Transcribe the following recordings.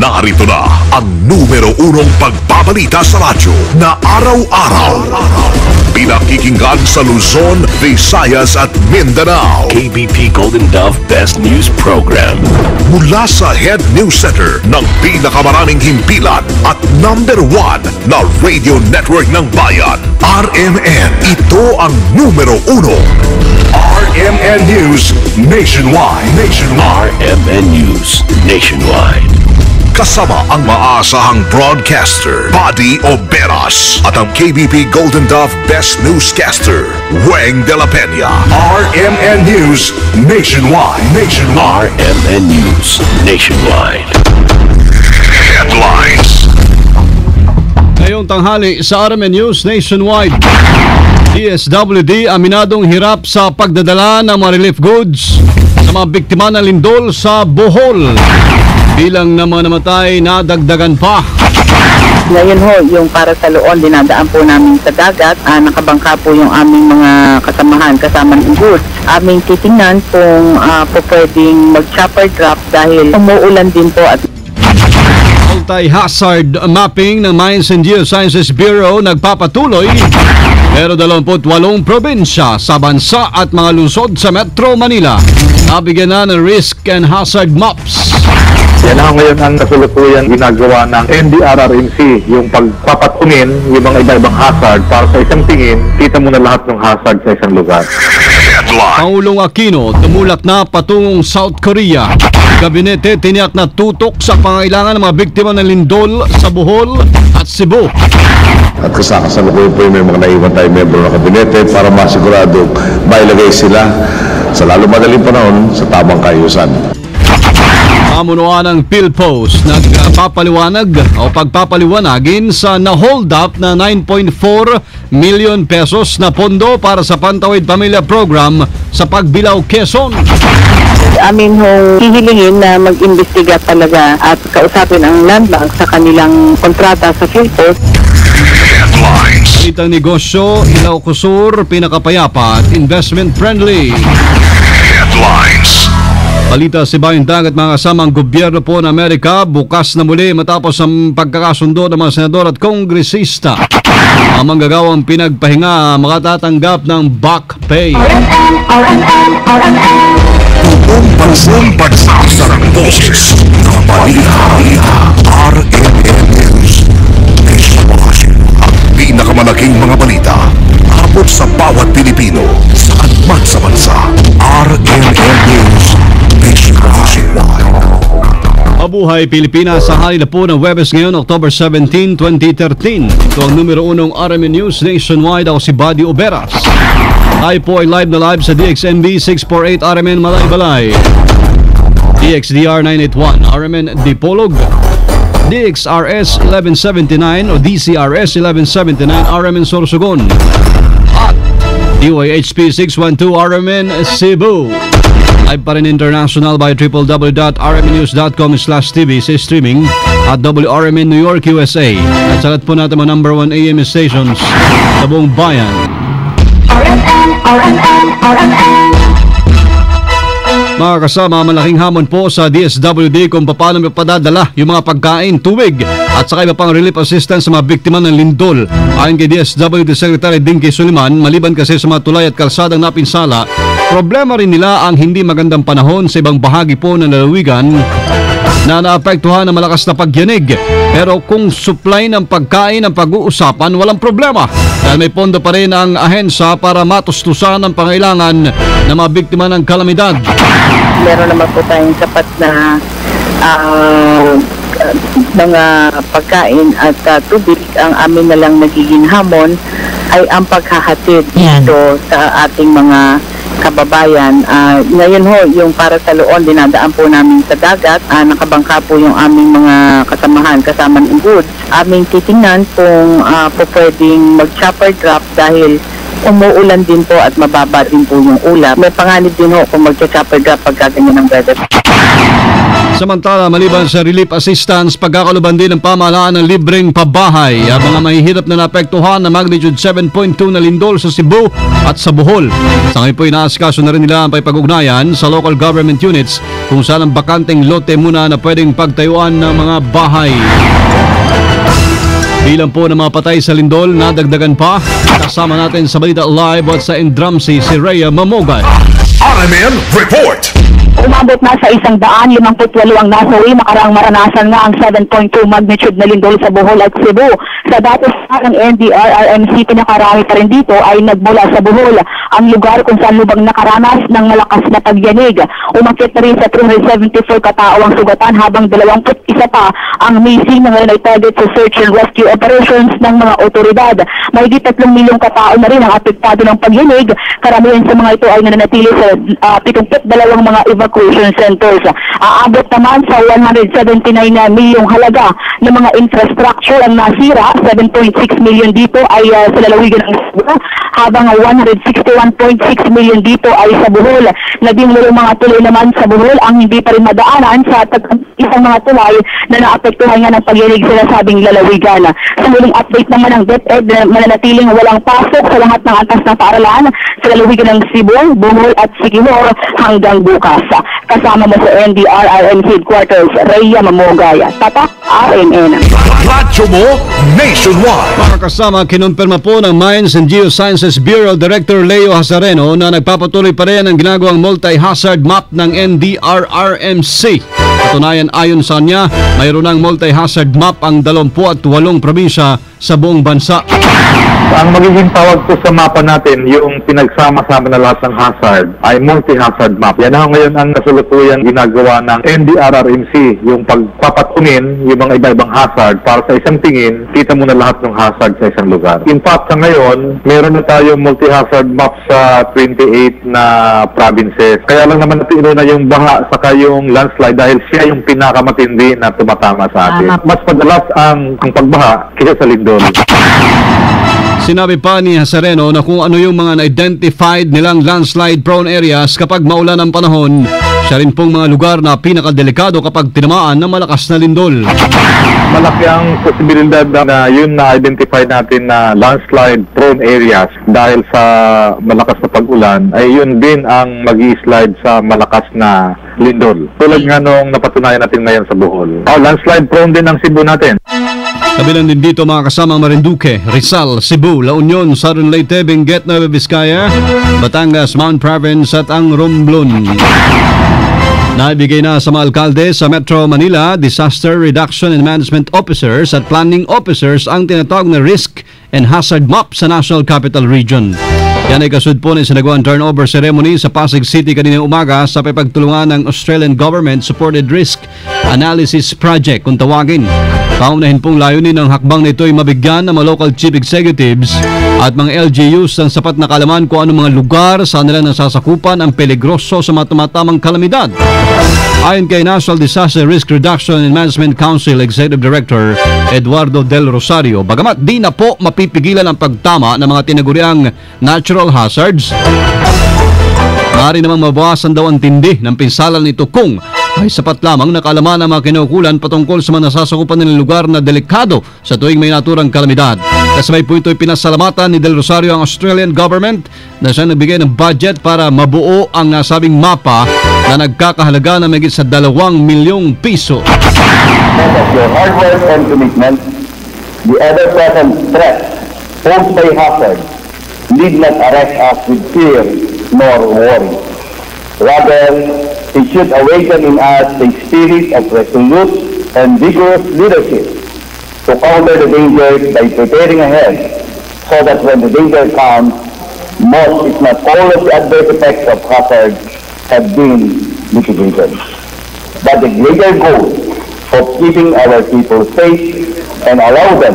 Narito na ang numero 1 pagbabalita sa radyo na araw-araw. Pinakikinggan sa Luzon, Visayas at Mindanao. KBP Golden Dove Best News Program. Mula sa Head News Center ng pinakamaraming himpilan at number 1 na radio network ng bayan, RMN. Ito ang numero 1. RMN News Nationwide. RMN News Nationwide. Kasama ang maasahang broadcaster, Buddy Oberas, at ang KBP Golden Dove Best Newscaster, Weng de la Peña. RMN News Nationwide. RMN News Nationwide. Headlines. Ngayong tanghali sa RMN News Nationwide, DSWD aminadong hirap sa pagdadala ng mga relief goods sa mga biktima ng lindol sa Bohol. Bilang ng mga namatay nadagdagan pa. Ngayon ho, yung para sa Loon, dinadaan po namin sa dagat. Nakabangka po yung aming mga kasamahan, kasama ng goods. Aming titingnan kung pwedeng mag-chopper drop dahil umuulan din po at Multi-hazard mapping ng Mines and Geosciences Bureau nagpapatuloy. Pero 28 probinsya sa bansa at mga lungsod sa Metro Manila nabigyan na ng risk and hazard maps. Yan ang ngayon ang kasalukuyan ginagawa ng NDRRMC, yung pagpapatunin yung mga iba-ibang hazard para sa isang tingin, kita mo na lahat ng hazard sa isang lugar. Pangulong Aquino tumulak na patungong South Korea. Gabinete tiniyak na tutok sa pangailangan ng mga biktima ng lindol sa Bohol at Cebu. At kasalukuyan po may mga naiwan tayong membro ng kabinete para masigurado mailagay sila sa lalo madaling panahon sa tamang kaayusan. Pamunuan ng PhilPost nagpapaliwanag o pagpapaliwanagin sa na-hold up na 9.4 million pesos na pondo para sa Pantawid Pamilya Program sa Pagbilao, Quezon. amin hong hihilingin na mag-imbestiga talaga at kausapin ang land bank sa kanilang kontrata sa PhilPost. Itang negosyo, Ilaw Kusur, pinakapayapa at investment friendly. Headlines. Balita si Bayang Dagat, mga kasamang gobyerno po ng Amerika bukas na muli matapos ang pagkakasundo ng mga senador at kongresista. Ang manggagawang pinagpahinga makatatanggap ng back pay. Buong pansang pagsasarang boses ng balita. RMN News. Ang pinakamalaking mga balita abot sa bawat Pilipino saan man sa bansa. RMN News. Mabuhay Pilipinas, sa hali na po ng Webes ngayon, October 17, 2013. Ito ang numero 1 RMN News Nationwide. Ako si Buddy Oberas. Tayo po ay live na live sa DXNB 648 RMN Malaybalay, DXDR 981 RMN Dipolog, DXRS 1179 o DCRS 1179 RMN Sorsogon, at DYHP 612 RMN Cebu. Live pa rin international by www.rmnews.com/tv sa streaming at WRMN New York, USA. At salat po natin mga number 1 AM stations sa buong bayan. Mga kasama, malaking hamon po sa DSWD kung paano padadala yung mga pagkain, tubig at saka iba pang relief assistance sa mga biktima ng lindol. Ayon kay DSWD Secretary Dinky Suliman, maliban kasi sa mga tulay at kalsadang napinsala, problema rin nila ang hindi magandang panahon sa ibang bahagi po ng lalawigan na naapektuhan ng malakas na pagyanig. Pero kung supply ng pagkain ang pag-uusapan, walang problema dahil may pondo pa rin ang ahensya para matustusan ang pangailangan ng mga biktima ng kalamidad. Meron naman po tayong sapat na mga pagkain at tubig. Ang amin na lang nagiging hamon ay ang paghahatid dito sa ating mga kababayan. Ngayon ho, yung para sa Loon, dinadaan po namin sa dagat. Nakabangka po yung aming mga kasamahan, kasama ng goods. Aming titingnan kung pwedeng mag-chopper drop dahil umuulan din po at mababa din po yung ulap. May panganib din ho kung mag-chopper drop pagka ganyan ang weather. Samantala, maliban sa relief assistance, pagkakaluban din ng pamahalaan ng libreng pabahay ang mga mahihirap na naapektuhan na magnitude 7.2 na lindol sa Cebu at sa Bohol. Sa ngayon po, inaasikaso na rin nila ang pag-ugnayan sa local government units kung saan ang bakanteng lote muna na pwedeng pagtayuan ng mga bahay. Bilang po ng mga patay sa lindol, nadagdagan pa. Kasama natin sa Balita Live at sa Indramsi si Rhea Mamogay. RMN Report! Umabot na sa 158 ang nasawi makaraang maranasan nga ang 7.2 magnitude na lindol sa Bohol at Cebu. Sa datos ng NDRRMC, pinakarami pa rin dito ay nagmula sa Bohol, ang lugar kung saan lubang nakaranas ng malakas na pagyanig. Umakyat na rin sa 374 katao ang sugatan habang 21 pa ang missing na ngayon ay target sa search and rescue operations ng mga otoridad. Mahigit 3 milyong katao na rin ang apektado ng pagyanig. Karamihan sa mga ito ay nananatili sa 72 mga evacuation centers. Aabot naman sa 179 na milyong halaga ng mga infrastructure ang nasira. 7.6 million dito ay sa lalawigan ng Cebu, habang 161.6 million dito ay sa Bohol. 12 mga tuloy naman sa Bohol ang hindi pa rin madaanan sa isang mga tulay na naapektuhan nga ng pagyanig sa nasabing lalawigan. Sa huling update naman ng DepEd, mananatiling walang pasok sa lahat ng antas na paaralan sa lalawigan ng Cebu, Bohol at Siquijor hanggang bukas. Kasama mo sa NDRRM Headquarters, Rhea Mamogay, Tatak RMN. Radyo mo nationwide. Mga kasama, kinumpirma po ng Mines and Geosciences Bureau Director Leo Hazareno na nagpapatuloy pa rin ang ginagawang multi-hazard map ng NDRRMC. Katunayan, ayon sa kanya, mayroon ng multi-hazard map ang 28 probinsya sa buong bansa. Ang magiging tawag po sa mapa natin, yung pinagsama-sama na lahat ng hazard, ay multi-hazard map. Yan ang ngayon ang nasulutuyan ginagawa ng NDRRMC, yung pagpapatunin yung mga iba-ibang hazard para sa isang tingin, kita mo na lahat ng hazard sa isang lugar. In fact, sa ngayon, meron na tayong multi-hazard map sa 28 na provinces. Kaya lang naman natin na yung baha saka yung landslide dahil siya yung pinakamatindi na tumatama sa atin. Mas madalas ang pagbaha kaysa sa lindol. Sinabi pa ni Hazareno na kung ano yung mga na-identified nilang landslide-prone areas kapag maulan ang panahon, siya rin pong mga lugar na pinakadelikado kapag tinamaan ng malakas na lindol. Malaki ang posibilidad na yun na-identify natin na landslide-prone areas dahil sa malakas na pag-ulan, ay yun din ang mag-i-slide sa malakas na lindol. Tulad nga nung napatunayan natin ngayon sa Bohol. Landslide-prone din ang Cebu natin. Kabilang din dito mga kasamang Marinduque, Rizal, Cebu, La Union, Southern Leyte, Benguet, Nueva Vizcaya, Batangas, Mount Province at ang Romblon. Naibigay na sa mga alkalde sa Metro Manila, Disaster Reduction and Management Officers at Planning Officers ang tinatawag na Risk and Hazard Map sa National Capital Region. Yan ay kasunod po ng sinagawang turnover ceremony sa Pasig City kaninang umaga sa pagtulungan ng Australian Government Supported Risk Analysis Project kung tawagin. Paunahin pong layunin ng hakbang nito ay mabigyan ng mga local chief executives at mga LGUs ng sapat na kalaman kung anong mga lugar sa nila nasasakupan ang peligroso sa mga tumatamang kalamidad. Ayon kay National Disaster Risk Reduction and Management Council Executive Director Eduardo Del Rosario, bagamat di na po mapipigilan ang pagtama ng mga tinaguriang natural hazards, maaari namang mabawasan daw ang tindi ng pinsalan nito kung ay sapat lamang na kaalaman ang mga kinaukulan patungkol sa mga nasasakupan ng lugar na delikado sa tuwing may naturang kalamidad. Kasabay po ito ay pinasalamatan ni Del Rosario ang Australian Government na siya nagbigay ng budget para mabuo ang nasabing mapa na nagkakahalaga na mahigit sa 2 milyong piso. Because of your hard work and commitment, the ever-present threat posed by hazard need not arrest us with fear nor worry. Rather, it should awaken in us a spirit of resolute and vigorous leadership to counter the danger by preparing ahead so that when the danger comes, most if not all of the adverse effects of hazard have been mitigated. But the greater goal of keeping our people safe and allow them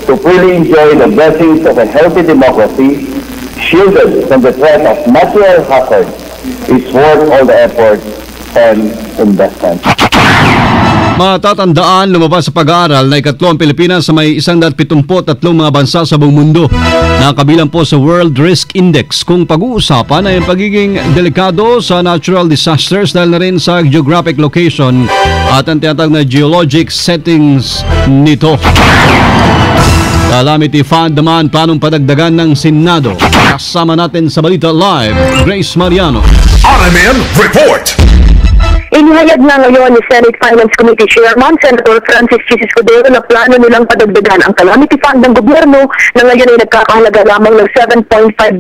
to fully enjoy the blessings of a healthy democracy, shielded from the threat of natural hazard, is worth all the effort and investment. Matatandaan, lumabas sa pag-aaral na ikatlong Pilipinas sa may 173 mga bansa sa buong mundo na kabilang po sa World Risk Index. Kung pag-uusapan ay ang pagiging delikado sa natural disasters dahil na rin sa geographic location at ang tinatawag na geologic settings nito. Calamity Fund naman planong padagdagan ng Senado. Kasama natin sa Balita Live, Grace Mariano. RMN Report. Inihayag na ngayon ni Senate Finance Committee Chairman Senator Francis Chis Escudero na plano nilang padagdagan ang calamity fund ng gobyerno na ngayon ay nagkakahalaga lamang ng 7.5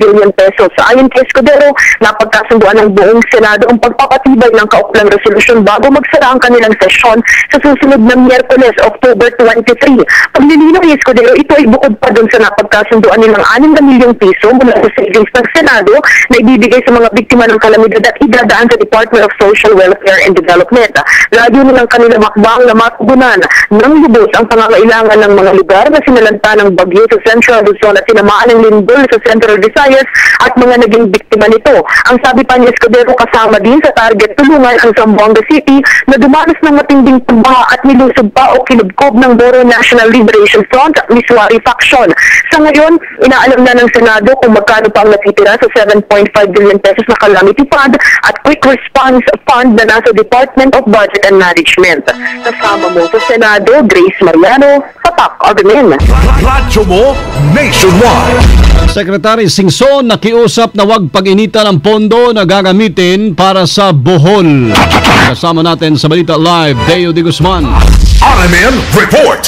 billion pesos. Ayon kay Escudero, napagkasunduan ng buong Senado ang pagpapatibay ng kauklang resolusyon bago magsara ang kanilang sesyon sa susunod na Miyerkules, October 23. Paglilinaw ni Escudero, ito ay bukod pa dun sa napagkasunduan nilang 6 na milyong piso mula sa savings ng Senado na ibibigay sa mga biktima ng kalamidad at idadaan sa Department of Social Welfare and Development. Lagi nilang kanilang makbang na matugunan ng lubos ang pangangailangan ng mga lugar na sinalanta ng bagyo sa Central Luzon at tinamaan ng lindol sa Central Visayas at mga naging biktima nito. Ang sabi pa ni Escudero, kasama din sa target tulungan ang Zamboanga City na dumanas ng matinding pagbaha at nilusob pa o kinubkob ng Boro National Liberation Front at Miswari Faction. Sa ngayon, inaalam na ng Senado kung magkano pa ang natitira sa 7.5 billion pesos na calamity fund at quick response fund na nasa Department of Budget and Management. Kasama mo sa Senado, Grace Mariano, Patak, RMN. Radyo mo nationwide. Secretary Singson nakiusap na wag pag-initan ang pondo na gagamitin para sa Bohol. Kasama natin sa Balita Live, Deo de Guzman. RMN Report.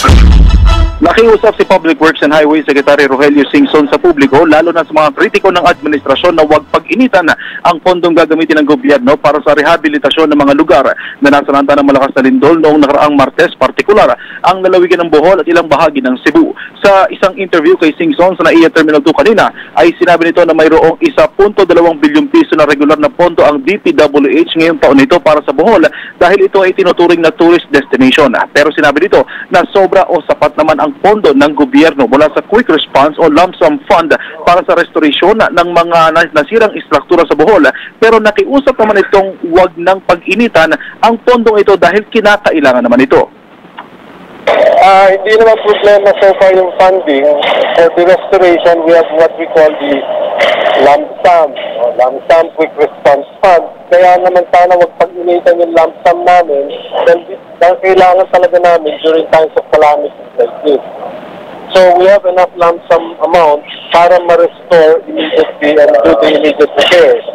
Nakiusap si Public Works and Highway Secretary Rogelio Singson sa publiko, lalo na sa mga kritiko ng administrasyon na huwag pag-initan ang pondong gagamitin ng gobyerno para sa rehabilitasyon ng mga lugar na nasalanta ng malakas na lindol noong nakaraang Martes, partikular ang lalawigan ng Bohol at ilang bahagi ng Cebu. Sa isang interview kay Singson sa NAIA Terminal 2 kanina, ay sinabi nito na mayroong 1.2 bilyong piso na regular na pondo ang DPWH ngayong taon nito para sa Bohol dahil ito ay tinuturing na tourist destination. Pero sinabi nito na sobra o sapat naman ang pondo ng gobyerno mula sa Quick Response o Lump Sum Fund para sa restoration ng mga nasirang istruktura sa Bohol. Pero nakiusap naman itong huwag nang pag-initan ang pondong ito dahil kinakailangan naman ito. Hindi naman problema so far yung funding. For the restoration, we have what we call the lump sum quick response fund. Kaya naman sana wag pag-initan yung lump sum namin dahil kailangan talaga namin during times of calamities like this. So we have enough lump sum amount para ma-restore immediately and do the immediate repairs.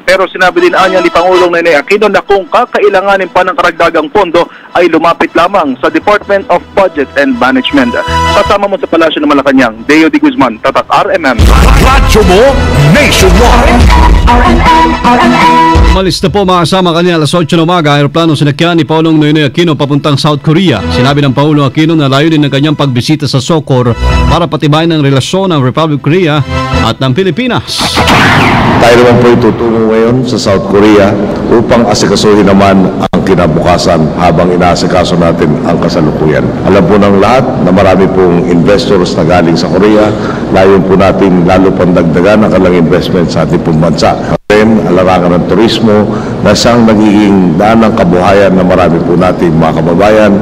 Pero sinabi din anya ni Pangulong Ninoy Aquino na kung kakailanganin pa ng karagdagang pondo ay lumapit lamang sa Department of Budget and Management. Kasama mo sa Palasyo ng Malacanang, Deo de Guzman, Tatak RMN. Radyo mo nationwide. Malis na po mga kasama kanina alas 8 ng umaga, aeroplano sinakyan ni Pangulong Ninoy Aquino papuntang South Korea. Sinabi ng Pangulong Aquino na layunin ng kanyang pagbisita sa Socor para patibayin ang relasyon ng Republic of Korea at ng Pilipinas. Tayo naman po itutungo ngayon sa South Korea upang asikasuhin naman ang kinabukasan habang inaasikaso natin ang kasalukuyan. Alam po ng lahat na marami pong investors na galing sa Korea. Layon po natin lalo pang dagdagan ang kanilang investment sa ating pong bansa. Ang larangan ng turismo na siyang nagiging daan ng kabuhayan na marami po natin mga kababayan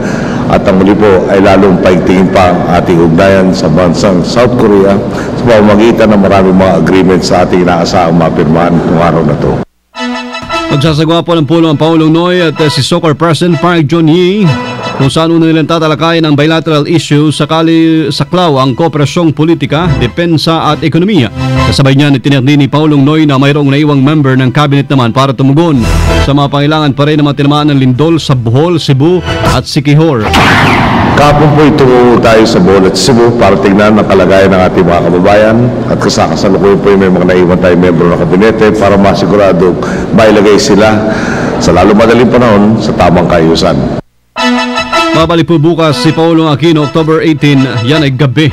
at ang muli po ay lalong paigtingin pa ang ating ugnayan sa bansang South Korea sa pamamagitan ng maraming mga agreements sa ating inaasahang mapirmahan ng araw na ito. Magsasagawa po ng pulong ang Pangulong Noy at si Soccer President Park Geun-hye kung saan una nilang tatalakayin ang bilateral issue sakali saklaw ang kooperasyong politika, depensa at ekonomiya. Kasabay niyan itiniyak din ni Pangulong Noy na mayroong naiwang member ng cabinet naman para tumugon sa mga pangailangan pa rin ng mga tinamaan ng lindol sa Bohol, Cebu at Siquijor. Kahapon po itungo tayo sa Bohol at Cebu para tingnan ang kalagayan ng ating mga kababayan at kasalukuyan po may mga naiwan tayong membro ng kabinete para masigurado mailagay sila sa lalo madaling panahon sa tamang kaayusan. Babalik po bukas si Pangulong Aquino, October 18, yan ay gabi.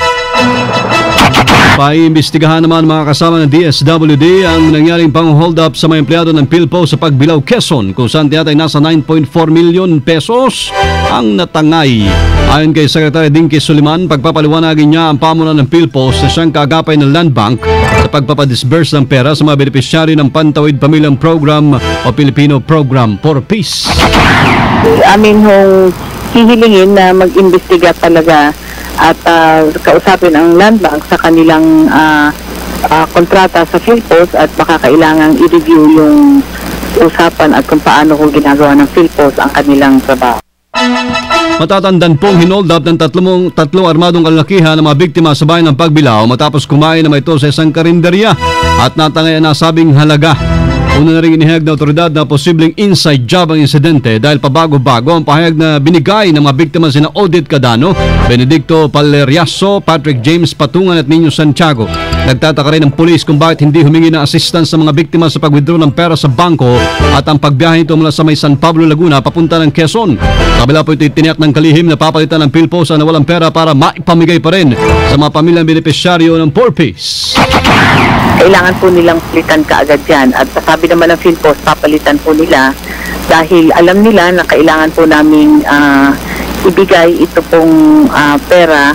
Paimbestigahan naman mga kasama ng DSWD ang nangyaring pang-hold up sa mga empleyado ng PhilPo sa Pagbilao, Quezon kung saan tiyatay nasa 9.4 milyon pesos ang natangay. Ayon kay Secretary Dinky Suliman, pagpapaliwanagin niya ang pamunan ng PhilPo sa siyang kaagapay ng Land Bank sa pagpapadisburse ng pera sa mga benepisyari ng Pantawid Pamilyang Program o Filipino Program for Peace. Amin hong hihilingin na mag-imbestiga talaga at kausapin ang Land Bank sa kanilang kontrata sa PhilPos at baka kailangang i-review yung usapan at kung paano kung ginagawa ng PhilPos ang kanilang trabaho. Matatandaan pong hinold up ng tatlong armadong kalalakihan ng mga biktima sa bayan ng Pagbilao matapos kumain na ito sa isang karinderya at natangay ang nasabing halaga. Una na rin inihayag na otoridad na posibleng inside job ang insidente dahil pabago-bago ang pahayag na binigay ng mga biktima sina Odette Cadano, Benedicto Paleriaso, Patrick James Patungan at Nino Santiago. Nagtataka rin ang pulis kung bakit hindi humingi ng assistance sa mga biktima sa pag-withdraw ng pera sa bangko at ang pagbiyahe nito mula sa may San Pablo, Laguna papunta ng Quezon. Kabila po ito itiniyak ng kalihim na papalitan ng PhilPos na walang pera para maipamigay pa rin sa mga pamilyang benepisyaryo ng 4-piece. Kailangan po nilang palitan kaagad yan at sabi naman ng PhilPos, papalitan po nila dahil alam nila na kailangan po naming ibigay ito pong pera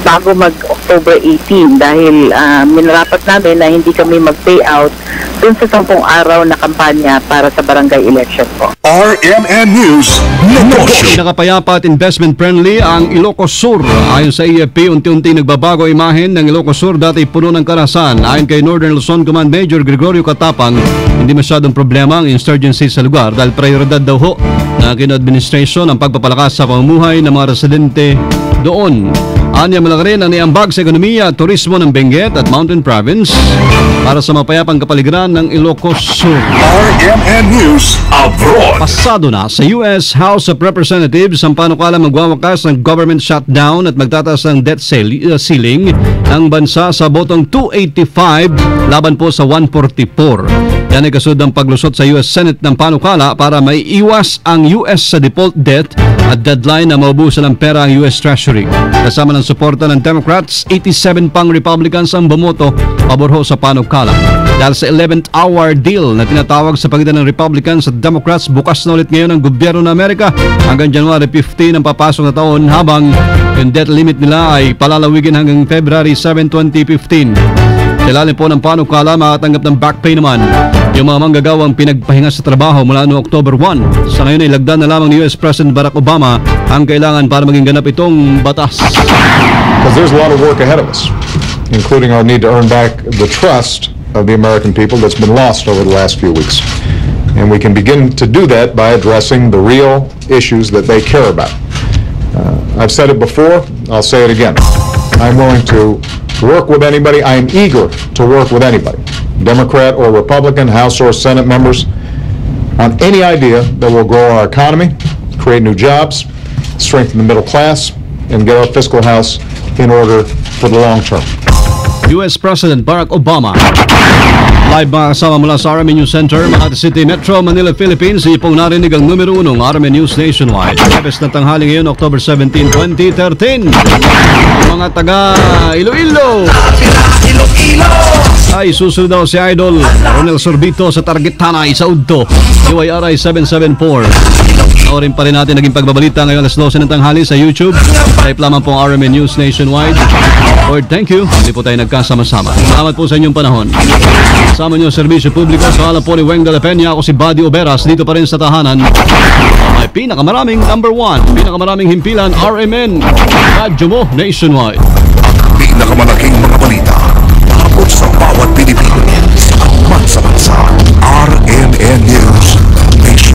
bago mag-October 18 dahil minarapat namin na hindi kami mag-payout dun sa 10 araw na kampanya para sa barangay election po. RMN News Negosyo. Pinakapayapa at investment friendly ang Ilocos Sur. Ayon sa AFP, unti-unti nagbabago imahen ng Ilocos Sur, dati puno ng karahasan. Ayon kay Northern Luzon Command Major Gregorio Katapang, hindi masyadong problema ang insurgency sa lugar dahil prioridad daw ho na kino-administration ang pagpapalakas sa pamumuhay ng mga residente doon. Anya malaki rin ang niambag sa ekonomiya at turismo ng Benguet at Mountain Province para sa mapayapang kapaligiran ng Ilocos Sur. RMN News Abroad. Pasado na sa US House of Representatives ang panukala magwawakas ng government shutdown at magtataas ng debt ceiling ng bansa sa botong 285 laban po sa 144. Yan ay kasunod ng paglusot sa US Senate ng panukala para may iwas ang US sa default debt at deadline na maubusan ng pera ang US Treasury. Kasama ng suporta ng Democrats, 87 pang Republicans ang bumoto pabor ho sa panukala. Dahil sa 11th hour deal na tinatawag sa pagitan ng Republicans at Democrats, bukas na ulit ngayon ang gobyerno ng Amerika hanggang January 15 ang papasok na taon habang yung debt limit nila ay palalawigin hanggang February 7, 2015. Ilalim po ng panukala, makatanggap ng back pay naman yung mga manggagawang pinagpahinga sa trabaho mula noong October 1. Sa ngayon ay lagdan na lamang ni US President Barack Obama ang kailangan para maging ganap itong batas. Because there's a lot of work ahead of us, including our need to earn back the trust of the American people that's been lost over the last few weeks. And we can begin to do that by addressing the real issues that they care about. I've said it before, I'll say it again. I'm willing to work with anybody. I am eager to work with anybody, Democrat or Republican, House or Senate members, on any idea that will grow our economy, create new jobs, strengthen the middle class, and get our fiscal house in order for the long term. US President Barack Obama. Live mga kasama mula sa RMN News Center, Makati City, Metro Manila, Philippines. Ipong narinig ang numero 1 ng RMN News Nationwide. Sabes na tanghali ngayon, October 17, 2013. Mga taga Iloilo ay susunod daw si Idol Ronel Sorbito sa Target Tanay sa Udto, UIRI 774. Naurin pa rin natin naging pagbabalita ngayon alas 12 ng tanghali sa YouTube. Type lamang pong RMN News Nationwide. Lord, thank you. Hindi po tayo nagkasama-sama. Salamat po sa inyong panahon. Kasama niyo ang serbisyo publiko. Sa alam po ni Weng de la Peña, ako si Buddy Oberas, dito pa rin sa tahanan. May pinakamaraming number 1, pinakamaraming himpilan, RMN, radyo mo nationwide. Ang pinakamalaking mga balita, abot sa bawat Pilipino, sa bansa-bansa, RMN News.